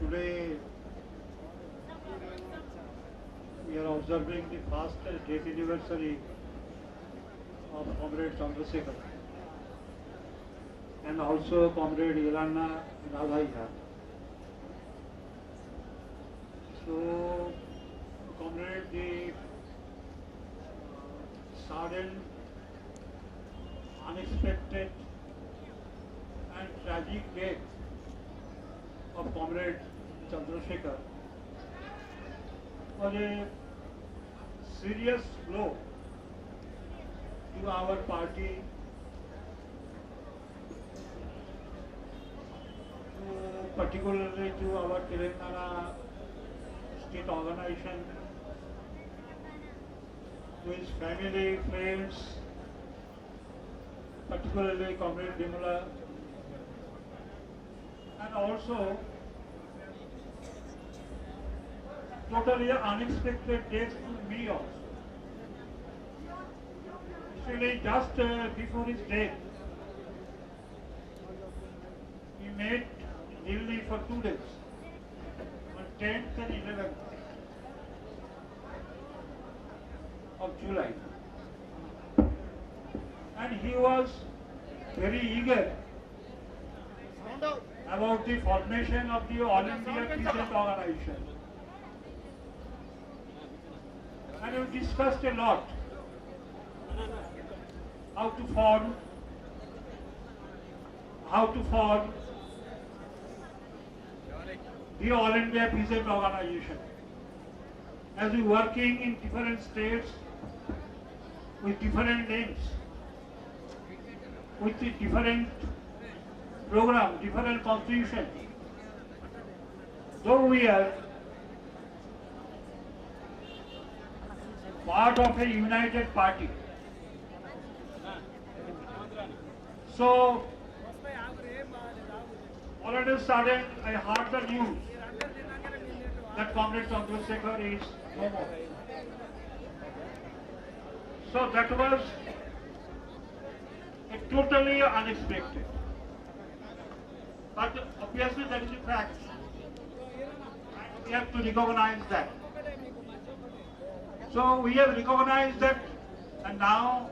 Today we are observing the first death anniversary of Comrade Chandrasekhar and also Comrade Yelana Radhaiya. So, Comrade, the sudden, unexpected and tragic death of Comrade Chandrasekhar was a serious blow to our party, particularly to our Telangana state organization, to his family, friends, particularly Comrade Bimala, and also totally unexpected death to me also. Actually, just before his death, he made Delhi for 2 days, on 10th and 11th of July. And he was very eager about the formation of the All India Peasant Organization. And we discussed a lot how to form the All India Peasant Organization. As we working in different states with different names, with the different program, different constitution, though we are part of a united party. So, all of a sudden, I heard the news that Comrade Chandrasekhar is no more. So that was totally unexpected. But obviously that is a fact. And we have to recognize that. So we have recognized that, and now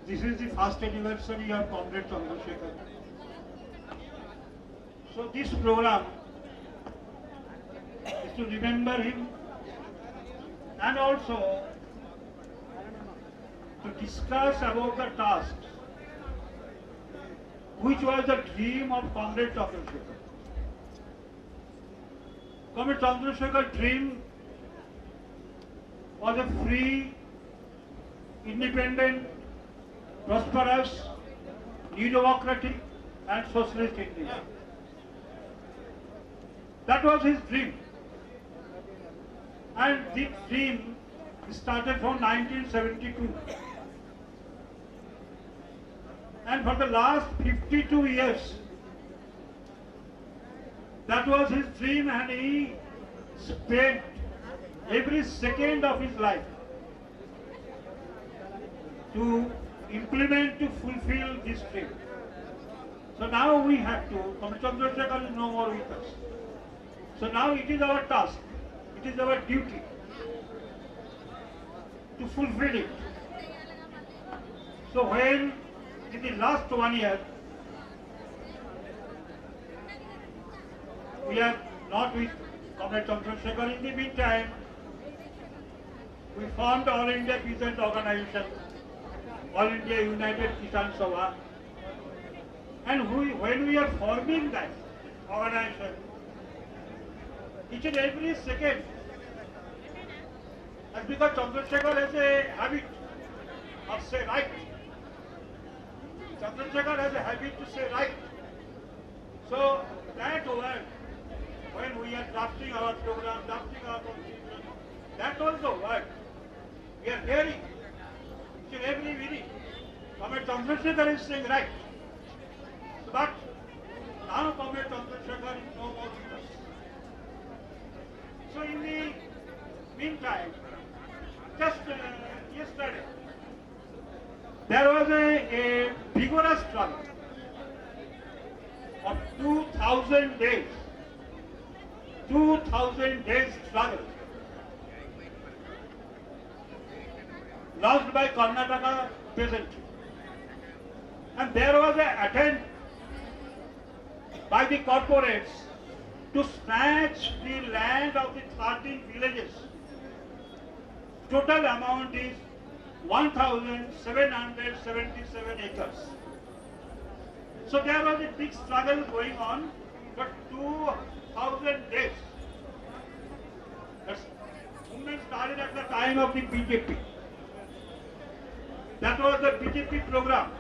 this is the first anniversary of Comrade Chandrasekhar. So this program is to remember him and also to discuss about the task which was the dream of Comrade Chandrasekhar. Comrade Chandrasekhar's dream was a free, independent, prosperous, new democratic and socialist India. That was his dream. And this dream started from 1972. And for the last 52 years, that was his dream, and he spent every second of his life to implement, to fulfill this dream. So now we have to, Comrade Chandrasekhar is no more with us. So now it is our task, it is our duty to fulfill it. So when in the last 1 year, we are not with Comrade Chandrasekhar. In the meantime, we formed All India Peasant Organization, All India United Kisan Sabha. And when we are forming that organization, each and every second, as because Chandrasekhar has a habit of say right. Chandrasekhar has a habit to say right. So that word, when we are drafting our program, drafting our constitution, that was the word we are hearing each and every minute. Comrade Chandrasekhar is saying right. But now Comrade Chandrasekhar is no more with us. So in the meantime, just yesterday, there was a vigorous struggle of 2000 days 2,000 days struggle launched by Karnataka peasantry. And there was an attempt by the corporates to snatch the land of the 13 villages. Total amount is 1,777 acres. So there was a big struggle going on for 2,000 days. The movement started at the time of the BJP. That was the BJP program.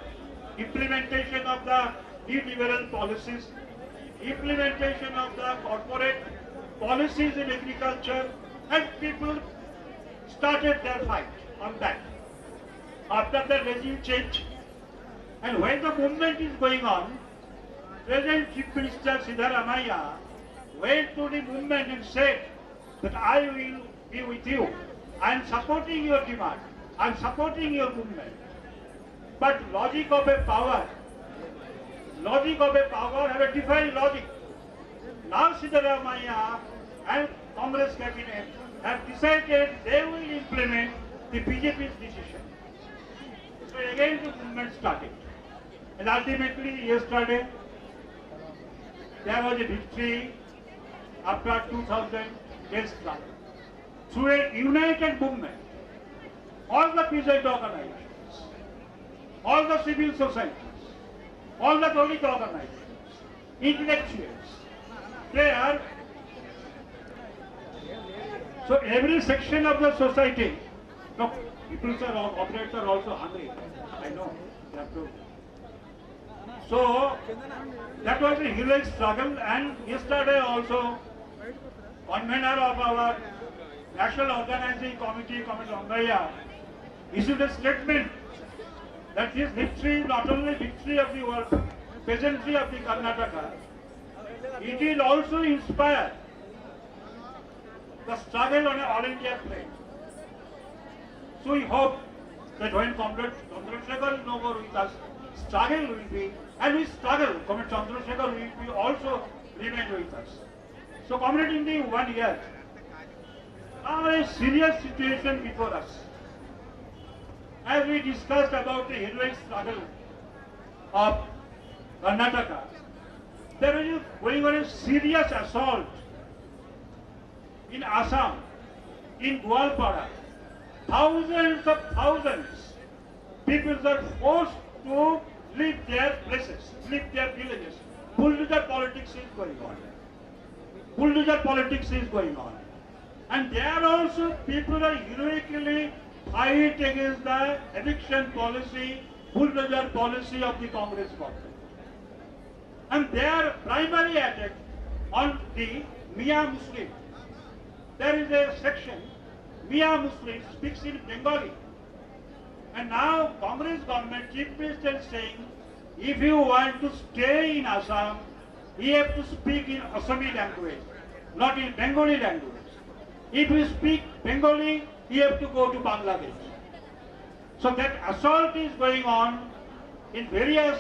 Implementation of the neoliberal policies, implementation of the corporate policies in agriculture, and people started their fight on that. After the regime change, and when the movement is going on, President Chief Minister Siddaramaiah went to the movement and said that I will be with you. I am supporting your demand. I am supporting your movement. But logic of a power have a different logic. Now Siddaramaiah and Congress cabinet have decided they will implement the BJP's decision. So again the movement started. And ultimately yesterday there was a victory after 2,000 days struggle. Through a united movement, all the peasant organizations, all the civil societies, all the Dalit organizations, intellectuals, they are, so every section of the society, no, people are, operators are also hungry, I know, they have to. So, that was a heroic struggle, and yesterday also, convener of our National Organizing Committee, Comrade Rangaiah, issued a statement that this victory is not only victory of the world, peasantry of the Karnataka, it will also inspire the struggle on an all India plane. So we hope that when Comrade Chandrasekhar is no more with us, struggle will be, and we struggle, Comrade Chandrasekhar will be also remain with us. So Comrade, in the 1 year, now a serious situation before us. As we discussed about the heroic struggle of Karnataka, there is going on a serious assault in Assam, in Gwalpara. Thousands of thousands people are forced to leave their places, leave their villages. Bulldozer politics is going on. Bulldozer politics is going on. And there also people are heroically fight against the eviction policy, bulldozer policy of the Congress government. And their primary attack on the Mia Muslim. There is a section, Mia Muslim speaks in Bengali. And now Congress government, Chief Minister is saying, if you want to stay in Assam, you have to speak in Assami language, not in Bengali language. If you speak Bengali, you have to go to Bangladesh. So that assault is going on in various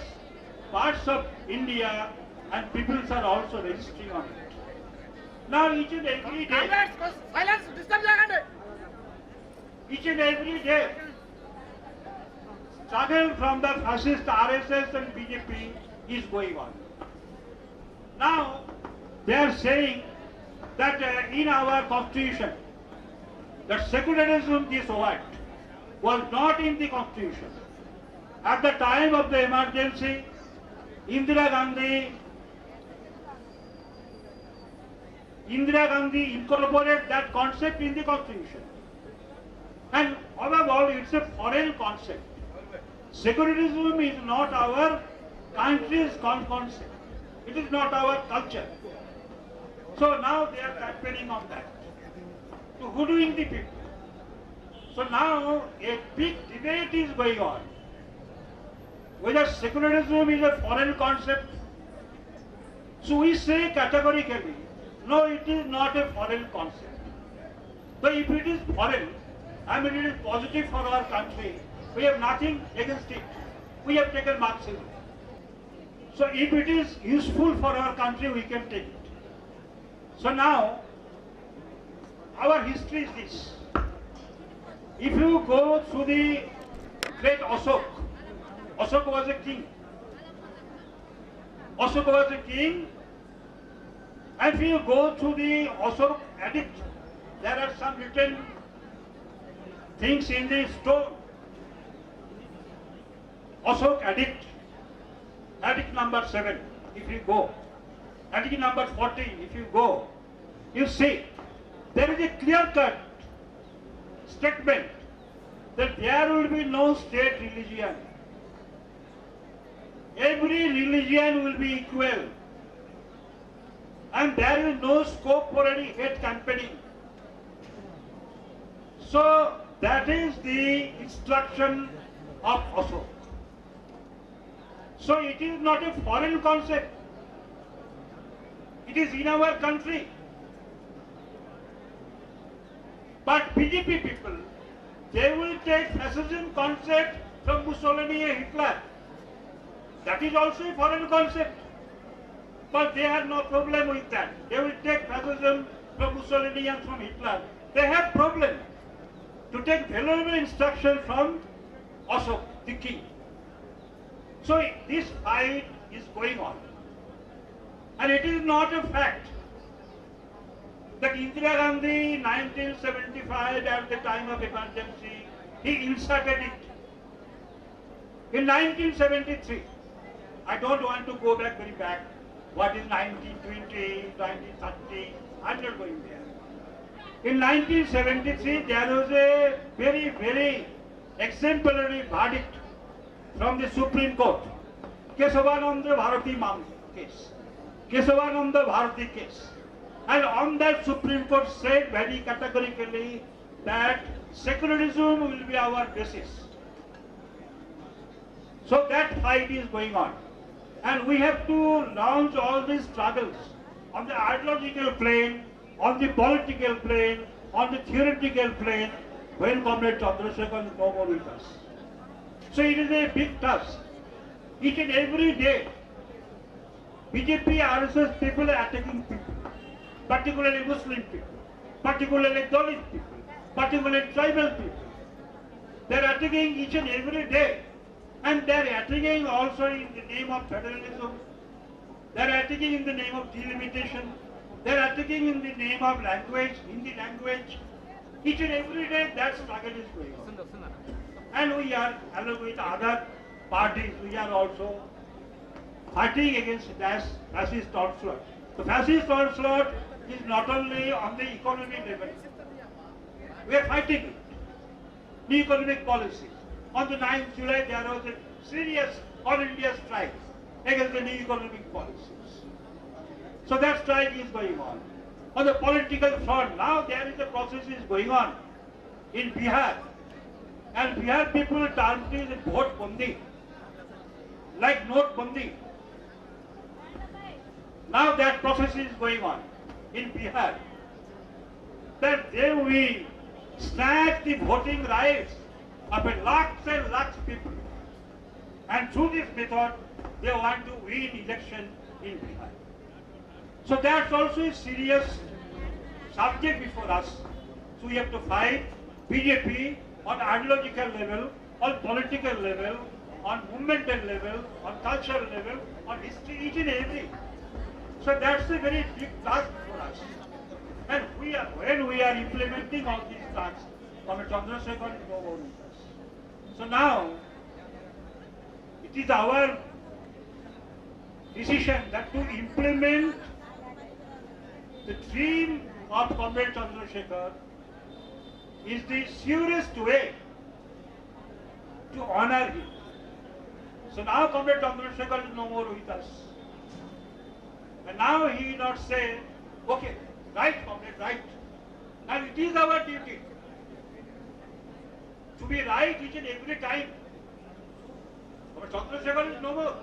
parts of India, and people are also registering on it. Now each and every day, struggle from the fascist RSS and BJP is going on. Now they are saying that in our constitution, that secularism, this word, was not in the constitution. At the time of the emergency, Indira Gandhi incorporated that concept in the constitution. And above all, it's a foreign concept. Secularism is not our country's concept. It is not our culture. So now they are campaigning on that, to hoodwink the people. So now a big debate is going on, whether secularism is a foreign concept. So we say categorically, no, it is not a foreign concept. But if it is foreign, I mean it is positive for our country, we have nothing against it. We have taken Marxism. So if it is useful for our country, we can take it. So now, our history is this. If you go through the great Ashok, Ashok was a king. Ashok was a king, and if you go through the Ashok edict, there are some written things in the stone. Ashok edict, edict number 7, if you go, edict number 40, if you go, you see, there is a clear-cut statement that there will be no state religion. Every religion will be equal, and there is no scope for any hate campaigning. So that is the instruction of Ashok. So it is not a foreign concept. It is in our country. But BJP people, they will take fascism concept from Mussolini and Hitler. That is also a foreign concept. But they have no problem with that. They will take fascism from Mussolini and from Hitler. They have problem to take valuable instruction from Ashok, the king. So this fight is going on. And it is not a fact that Indira Gandhi, 1975, at the time of emergency, he inserted it. In 1973, I don't want to go back very back. What is 1920, 1930? I'm not going there. In 1973, there was a very, very exemplary verdict from the Supreme Court. Kesavananda Bharati case. Kesavananda Bharati case. And on that, Supreme Court said very categorically that secularism will be our basis. So that fight is going on. And we have to launch all these struggles on the ideological plane, on the political plane, on the theoretical plane, when Comrade Chandrasekhar is no more with us. So it is a big task. Each and every day, BJP, RSS people are attacking people, particularly Muslim people, particularly Dalit people, particularly tribal people. They are attacking each and every day. And they are attacking also in the name of federalism. They are attacking in the name of delimitation. They are attacking in the name of language, Hindi language. Each and every day that struggle is going on. And we are, along with other parties, we are also fighting against that fascist onslaught. The fascist onslaught is not only on the economic level. We are fighting it. The economic policy. On the 9th July, there was a serious all-India strike against the new economic policies. So that strike is going on. On the political front, now there is a process is going on in Bihar. And Bihar people termed it as vote bandi, like note bandi. Now that process is going on in Bihar. That they will snatch the voting rights of a lakhs and lakhs people. And through this method, they want to win election in Bihar. So that's also a serious subject before us. So we have to fight BJP on ideological level, on political level, on movemental level, on cultural level, on history, each and every. So that's a very big task for us. And when we are implementing all these tasks, Comrade Chandrasekhar is no more with us. So now, it is our decision that to implement the dream of Comrade Chandrasekhar is the surest way to honor him. So now Comrade Chandrasekhar is no more with us. And now he will not say, okay, right, Comrade, right. And it is our duty to be right each and every time. Comrade Chandrasekhar is no more.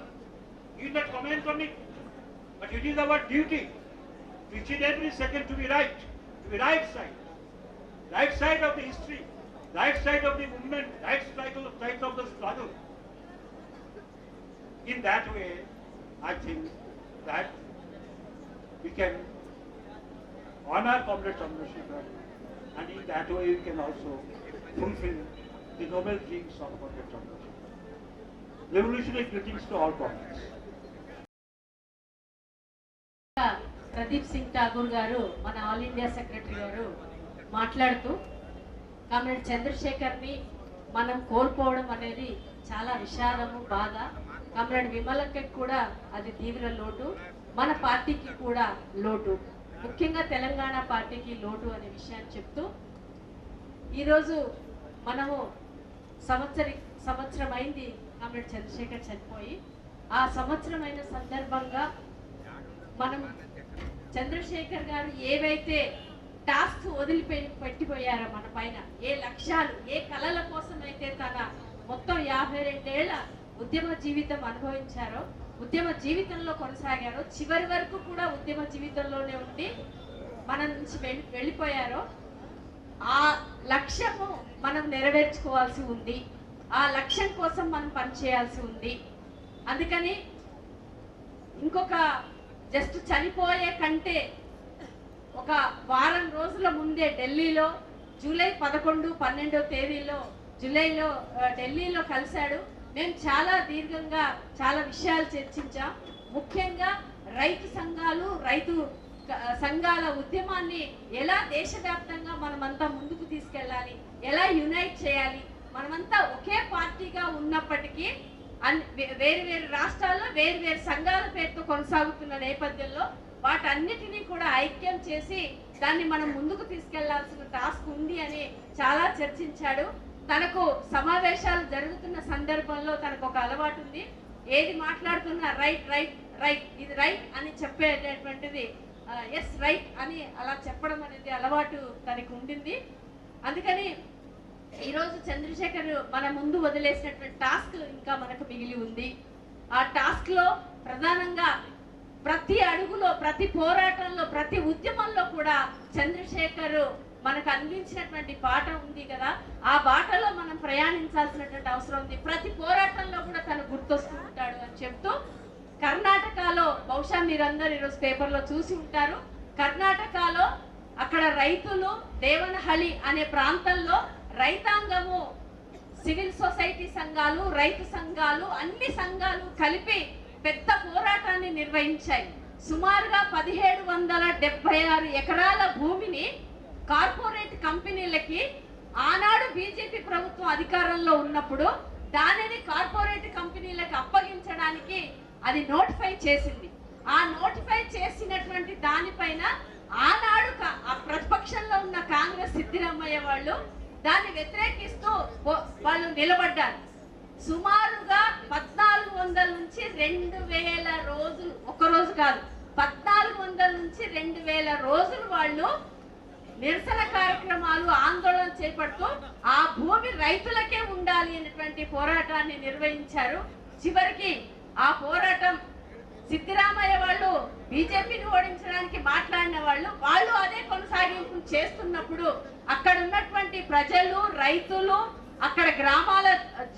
He will not comment on it. But it is our duty to each and every second to be right side. Right side of the history, right side of the movement, right side of the struggle. In that way, I think that we can honor Comrade Chandrasekhar, and in that way we can also fulfill the noble dreams of Comrade Chandrasekhar. Revolutionary greetings to all comrades. Pradeep Singh Tagore గారు మన all India secretary గారు మాట్లాడుతూ comrade చంద్రశేఖర్ని మనం కోల్పోవడం అనేది చాలా విషాదము, బాధ. Comrade విమలకి కూడా అది తీవ్ర లోటు, మన పార్టీకి కూడా లోటు, ముఖ్యంగా తెలంగాణ పార్టీకి లోటు అనే విషయాన్ని చెప్తూ ఈరోజు మనము సంవత్సరం అయింది కామ్రేడ్ చంద్రశేఖర్ చనిపోయి. ఆ సంవత్సరమైన సందర్భంగా మనం చంద్రశేఖర్ గారు ఏవైతే టాస్క్ పెట్టిపోయారో మన పైన, ఏ లక్ష్యాలు, ఏ కళల కోసం అయితే తన మొత్తం 52 ఏళ్ల ఉద్యమ జీవితం అనుభవించారో, ఉద్యమ జీవితంలో కొనసాగారో, చివరి వరకు కూడా ఉద్యమ జీవితంలోనే ఉండి మన నుంచి వెళ్ళిపోయారో, ఆ లక్ష్యము మనం నెరవేర్చుకోవాల్సి ఉంది. ఆ లక్ష్యం కోసం మనం పనిచేయాల్సి ఉంది. అందుకని ఇంకొక జస్ట్ చనిపోయే కంటే ఒక వారం రోజుల ముందే ఢిల్లీలో జూలై 11, 12 తేదీలో జూలైలో ఢిల్లీలో కలిశాడు. మేము చాలా దీర్ఘంగా చాలా విషయాలు చర్చించాం. ముఖ్యంగా రైతు సంఘాల ఉద్యమాన్ని ఎలా దేశవ్యాప్తంగా మనమంతా ముందుకు తీసుకెళ్ళాలి, ఎలా యునైట్ చేయాలి. మనమంతా ఒకే పార్టీగా ఉన్నప్పటికీ వేరు రాష్ట్రాల్లో వేరు సంఘాల పేరుతో కొనసాగుతున్న నేపథ్యంలో వాటన్నిటినీ కూడా ఐక్యం చేసి దాన్ని మనం ముందుకు తీసుకెళ్లాల్సిన టాస్క్ ఉంది అని చాలా చర్చించాడు. తనకు సమావేశాలు జరుగుతున్న సందర్భంలో తనకు ఒక అలవాటు ఉంది, ఏది మాట్లాడుతున్నా రైట్ ఇది రైట్ అని చెప్పేటటువంటిది, ఎస్ రైట్ అని అలా చెప్పడం అనేది అలవాటు తనకు ఉండింది. అందుకని ఈరోజు చంద్రశేఖర్ మన ముందు వదిలేసినటువంటి టాస్క్ ఇంకా మనకు మిగిలి ఉంది. ఆ టాస్క్ లో ప్రధానంగా ప్రతి అడుగులో, ప్రతి పోరాటంలో, ప్రతి ఉద్యమంలో కూడా చంద్రశేఖర్ మనకు అందించినటువంటి బాట ఉంది కదా, ఆ బాటలో మనం ప్రయాణించాల్సినటువంటి అవసరం ఉంది. ప్రతి పోరాటంలో కూడా తను గుర్తొస్తూ ఉంటాడు అని చెప్తూ, కర్ణాటకలో బహుశా మీరందరూ ఈరోజు పేపర్లో చూసి ఉంటారు, కర్ణాటకలో అక్కడ రైతులు దేవనహళి అనే ప్రాంతంలో రైతాంగము, సివిల్ సొసైటీ సంఘాలు, రైతు సంఘాలు, అన్ని సంఘాలు కలిపి పెద్ద పోరాటాన్ని నిర్వహించాయి. సుమారుగా 1776 ఎకరాల భూమిని కార్పొరేట్ కంపెనీలకి ఆనాడు బీజేపీ ప్రభుత్వం అధికారంలో ఉన్నప్పుడు దానిని కార్పొరేట్ కంపెనీలకు అప్పగించడానికి అది నోటిఫై చేసింది. ఆ నోటిఫై చేసినటువంటి దానిపైన ఆనాడు ప్రతిపక్షంలో ఉన్న కాంగ్రెస్ సిద్దిరామయ్య వాళ్ళు దాన్ని వ్యతిరేకిస్తూ వాళ్ళు నిలబడ్డారు. సుమారుగా 1400 నుంచి 2000 రోజులు, ఒక్క రోజు కాదు, 1400 నుంచి 2000 రోజులు వాళ్ళు నిరసన కార్యక్రమాలు, ఆందోళన చేపడుతూ ఆ భూమి రైతులకే ఉండాలి అనేటువంటి పోరాటాన్ని నిర్వహించారు. చివరికి ఆ పోరాటం సిద్దిరామయ్య వాళ్ళు బీజేపీని ఓడించడానికి మాట్లాడిన వాళ్ళు అదే కొనసాగింపు చేస్తున్నప్పుడు అక్కడ ఉన్నటువంటి ప్రజలు, రైతులు, అక్కడ గ్రామాల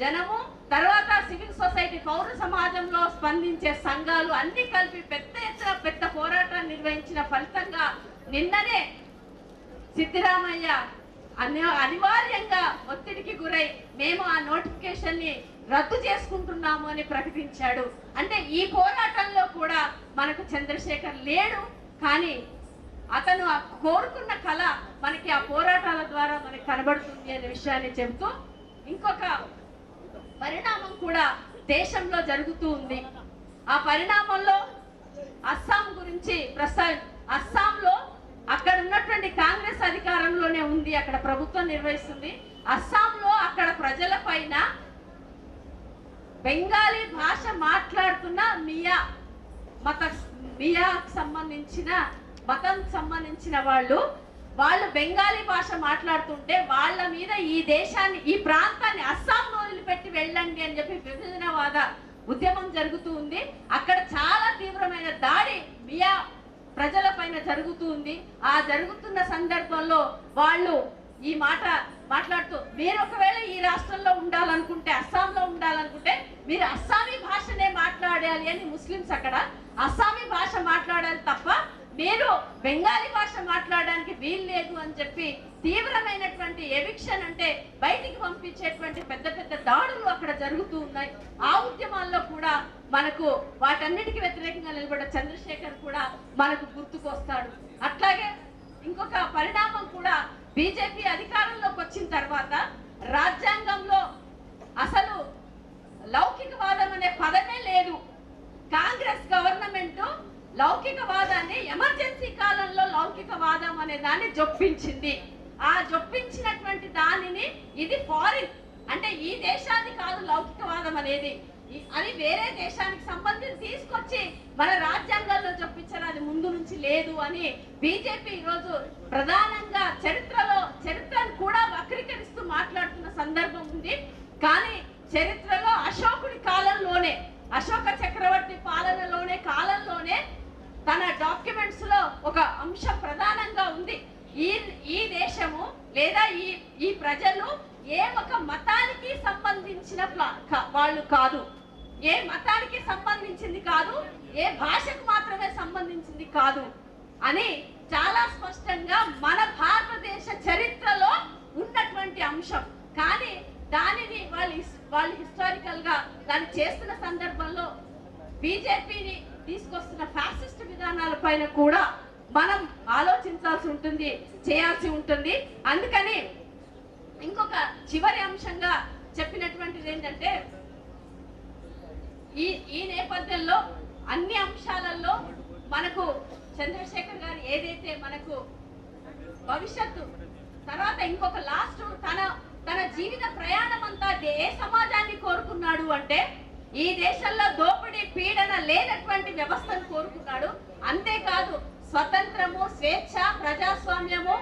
జనము, తర్వాత సివిల్ సొసైటీ, పౌర సమాజంలో స్పందించే సంఘాలు అన్ని కలిపి పెద్ద ఎత్తున పెద్ద పోరాటాన్ని నిర్వహించిన ఫలితంగా నిన్ననే సిద్దిరామయ్య అనివార్యంగా ఒత్తిడికి గురై మేము ఆ నోటిఫికేషన్ ని రద్దు చేసుకుంటున్నాము అని ప్రకటించాడు. అంటే ఈ పోరాటంలో కూడా మనకు చంద్రశేఖర్ లేడు, కానీ అతను కోరుకున్న కళ మనకి ఆ పోరాటాల ద్వారా మనకి కనబడుతుంది అనే విషయాన్ని చెబుతూ, ఇంకొక పరిణామం కూడా దేశంలో జరుగుతూ ఉంది. ఆ పరిణామంలో అస్సాం గురించి అస్సాంలో అక్కడ ఉన్నటువంటి కాంగ్రెస్ అధికారంలోనే ఉంది, అక్కడ ప్రభుత్వం నిర్వహిస్తుంది. అస్సాంలో అక్కడ ప్రజల పైన బెంగాలీ భాష మాట్లాడుతున్న మియాకు సంబంధించిన మతం సంబంధించిన వాళ్ళు బెంగాలీ భాష మాట్లాడుతుంటే వాళ్ళ మీద ఈ దేశాన్ని, ఈ ప్రాంతాన్ని అస్సాంను వదిలిపెట్టి వెళ్ళండి అని చెప్పి విభజనవాద ఉద్యమం జరుగుతూ ఉంది. అక్కడ చాలా తీవ్రమైన దాడి మియా ప్రజల పైన జరుగుతూ ఉంది. ఆ జరుగుతున్న సందర్భంలో వాళ్ళు ఈ మాట మాట్లాడుతూ, మీరు ఒకవేళ ఈ రాష్ట్రంలో ఉండాలనుకుంటే, అస్సాంలో ఉండాలనుకుంటే మీరు అస్సామీ భాషనే మాట్లాడాలి అని ముస్లిమ్స్ అక్కడ అస్సామీ భాష మాట్లాడాలి తప్ప మీరు బెంగాలీ భాష మాట్లాడడానికి వీలు లేదు అని చెప్పి తీవ్రమైనటువంటి ఎవిక్షన్ అంటే బయటికి పంపించేటువంటి పెద్ద పెద్ద దాడులు అక్కడ జరుగుతూ ఉన్నాయి. ఆ ఉద్యమాల్లో కూడా మనకు వాటన్నిటికీ వ్యతిరేకంగా నిలబడ్డ చంద్రశేఖర్ కూడా మనకు గుర్తుకొస్తాడు. అట్లాగే ఇంకొక పరిణామం కూడా బీజేపీ అధికారంలోకి వచ్చిన తర్వాత రాజ్యాంగంలో అసలు లౌకికవాదం అనే పదమే లేదు. కాంగ్రెస్ గవర్నమెంట్ లౌకికవాదాన్ని ఎమర్జెన్సీ కాలంలో లౌకికవాదం అనే దాన్ని జొప్పించింది. ఆ జొప్పించినటువంటి దానిని ఇది ఫారిన్ అంటే ఈ దేశాన్ని కాదు లౌకికవాదం అనేది, అది వేరే దేశానికి సంబంధించి తీసుకొచ్చి మన రాజ్యాంగాల్లో చొప్పించారు. అది ముందు నుంచి లేదు అని బీజేపీ ఈరోజు ప్రధానంగా చరిత్రను కూడా వక్రీకరిస్తూ మాట్లాడుతున్న సందర్భం ఉంది. కానీ చరిత్రలో అశోకుడి కాలంలోనే, అశోక చక్రవర్తి కాలంలోనే తన డాక్యుమెంట్స్ లో ఒక అంశం ప్రధానంగా ఉంది. ఈ దేశము లేదా ఈ ప్రజలు ఏ ఒక మతానికి సంబంధించిన వాళ్ళు కాదు, ఏ మతానికి సంబంధించింది కాదు, ఏ భాషకు మాత్రమే సంబంధించింది కాదు అని చాలా స్పష్టంగా మన భారతదేశ చరిత్రలో ఉన్నటువంటి అంశం. కానీ దానిని వాళ్ళు హిస్టారికల్ గా దాన్ని చేస్తున్న సందర్భంలో బీజేపీని తీసుకొస్తున్న ఫ్యాసిస్ట్ విధానాల పైన కూడా మనం ఆలోచించాల్సి ఉంటుంది, చేయాల్సి ఉంటుంది. అందుకని ఇంకొక చివరి అంశంగా చెప్పినటువంటిది ఏంటంటే ఈ నేపథ్యంలో అన్ని అంశాలలో మనకు చంద్రశేఖర్ గారు ఏదైతే మనకు భవిష్యత్తు తర్వాత ఇంకొక లాస్ట్ తన జీవిత ప్రయాణం అంతా ఏ సమాజాన్ని కోరుకున్నాడు అంటే ఈ దేశంలో దోపిడీ పీడన లేనటువంటి వ్యవస్థను కోరుకున్నాడు. అంతేకాదు స్వతంత్రము, స్వేచ్ఛ, ప్రజాస్వామ్యము,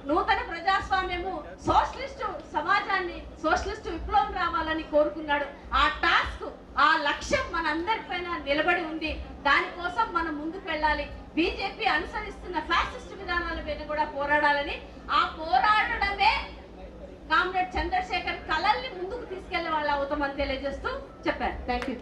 నూతన ప్రజాస్వామ్యము, సోషలిస్టు సమాజాన్ని, సోషలిస్టు విప్లవం రావాలని కోరుకున్నాడు. ఆ టాస్క్, ఆ లక్ష్యం మనందరిపైన నిలబడి ఉంది. దానికోసం మనం ముందుకు వెళ్ళాలి. బీజేపీ అనుసరిస్తున్న ఫ్యాసిస్ట్ విధానాల మీద కూడా పోరాడాలని, ఆ పోరాడడమే కామ్రేడ్ చంద్రశేఖర్ కళల్ని ముందుకు తీసుకెళ్లే వాళ్ళు అవుతామని తెలియజేస్తూ చెప్పారు. Thank you.